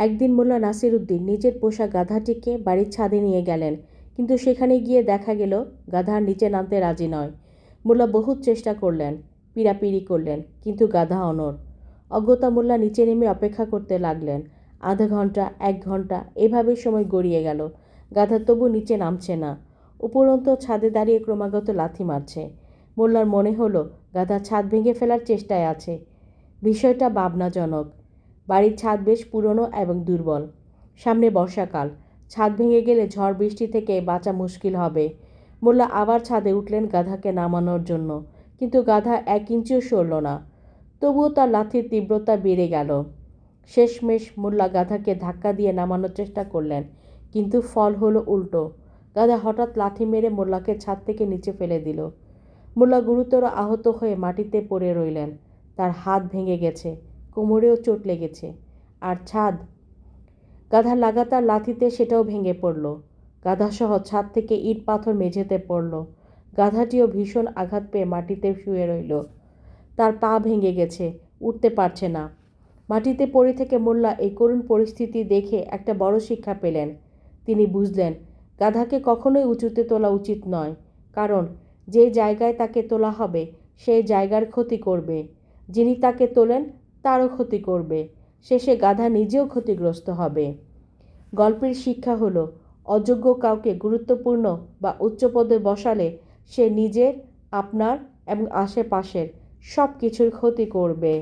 একদিন মোল্লা নাসিরউদ্দিন নিজের পোষা গাধাটিকে বাড়ির ছাদে নিয়ে গেলেন, কিন্তু সেখানে গিয়ে দেখা গেল গাধার নিচে নামতে রাজি নয়। মোল্লা বহুত চেষ্টা করলেন, পীড়াপিড়ি করলেন, কিন্তু গাধা অনড়। অগত্যা মোল্লা নিচে নেমে অপেক্ষা করতে লাগলেন। আধা ঘন্টা, 1 ঘন্টা এভাবে সময় গড়িয়ে গেল। গাধা তবু নিচে নামছে না, উপরন্ত ছাদে দাঁড়িয়ে ক্রমাগত লাথি মারছে। মোল্লার মনে হলো গাধা ছাদ ভেঙে ফেলার চেষ্টায় আছে। বিষয়টা ভাবনাজনক। বাড়ির ছাদ বেশ পুরনো এবং দুর্বল। সামনে বর্ষাকাল, ছাদ ভেঙে গেলে ঝড় বৃষ্টি থেকে বাঁচা মুশকিল হবে। মোল্লা আবার ছাদে উঠলেন গাধাকে নামানোর জন্য, কিন্তু গাধা 1 ইঞ্চিও সরল না। তবুও তার লাথির তীব্রতা বেড়ে গেল। শেষমেশ মোল্লা গাধাকে ধাক্কা দিয়ে নামানোর চেষ্টা করলেন, কিন্তু ফল হলো উল্টো। গাধা হঠাৎ লাথি মেরে মোল্লাকে ছাদ থেকে নিচে ফেলে দিল। মোল্লা গুরুতর আহত হয়ে মাটিতে পড়ে রইলেন। তার হাত ভেঙে গেছে, কোমরেও চোট লেগেছে। আর ছাদ, গাধার লাগাতার লাথিতে সেটাও ভেঙে পড়ল। গাধাসহ ছাদ থেকে ইট পাথর মেঝেতে পড়ল। গাধাটিও ভীষণ আঘাত পেয়ে মাটিতে শুয়ে রইল। তার পা ভেঙে গেছে, উঠতে পারছে না। মাটিতে পড়ে থেকে মোল্লা এই করুণ পরিস্থিতি দেখে একটা বড় শিক্ষা পেলেন। তিনি বুঝলেন গাধাকে কখনোই উঁচুতে তোলা উচিত নয়, কারণ যে জায়গায় তাকে তোলা হবে সেই জায়গার ক্ষতি করবে। যিনি তাকে তোলেন তারও ক্ষতি করবে। শেষে গাধা নিজেও ক্ষতিগ্রস্ত হবে। গল্পের শিক্ষা হলো, অযোগ্য কাউকে গুরুত্বপূর্ণ বা উচ্চ পদে বসালে সে নিজের, আপনার এবং আশেপাশের সব কিছুর ক্ষতি করবে।